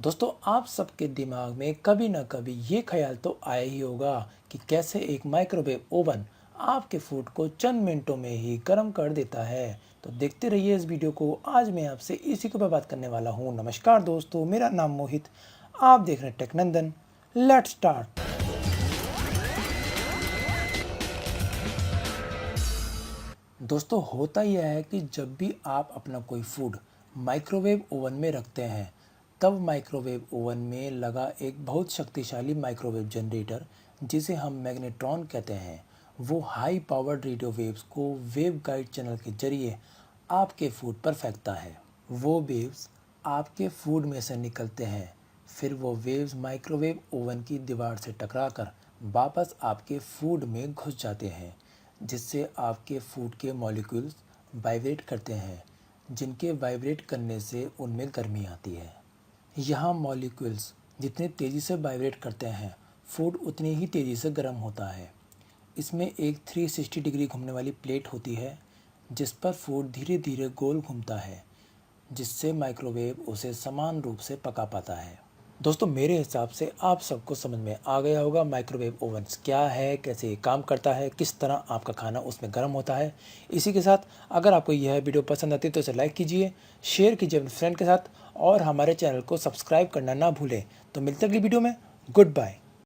दोस्तों, आप सबके दिमाग में कभी ना कभी ये ख्याल तो आया ही होगा कि कैसे एक माइक्रोवेव ओवन आपके फूड को चंद मिनटों में ही गर्म कर देता है। तो देखते रहिए इस वीडियो को। आज मैं आपसे इसी के ऊपर बात करने वाला हूँ। नमस्कार दोस्तों, मेरा नाम मोहित, आप देख रहे हैं टेक्नंदन। Let's start. दोस्तों, होता यह है कि जब भी आप अपना कोई फूड माइक्रोवेव ओवन में रखते हैं, तब माइक्रोवेव ओवन में लगा एक बहुत शक्तिशाली माइक्रोवेव जनरेटर, जिसे हम मैग्नेट्रॉन कहते हैं, वो हाई पावर्ड रेडियो वेव्स को वेव गाइड चैनल के जरिए आपके फूड पर फेंकता है। वो वेव्स आपके फूड में से निकलते हैं, फिर वो वेव्स माइक्रोवेव ओवन की दीवार से टकराकर वापस आपके फूड में घुस जाते हैं, जिससे आपके फूड के मॉलिक्यूल्स वाइब्रेट करते हैं, जिनके वाइब्रेट करने से उनमें गर्मी आती है। यहाँ मॉलिक्यूल्स जितने तेज़ी से वाइब्रेट करते हैं, फूड उतनी ही तेज़ी से गर्म होता है। इसमें एक 360 डिग्री घूमने वाली प्लेट होती है, जिस पर फूड धीरे धीरे गोल घूमता है, जिससे माइक्रोवेव उसे समान रूप से पका पाता है। दोस्तों, मेरे हिसाब से आप सबको समझ में आ गया होगा माइक्रोवेव ओवन्स क्या है, कैसे ये काम करता है, किस तरह आपका खाना उसमें गर्म होता है। इसी के साथ अगर आपको यह वीडियो पसंद आती है तो इसे लाइक कीजिए, शेयर कीजिए अपने फ्रेंड के साथ और हमारे चैनल को सब्सक्राइब करना ना भूलें। तो मिलते हैं अगली वीडियो में। Good bye.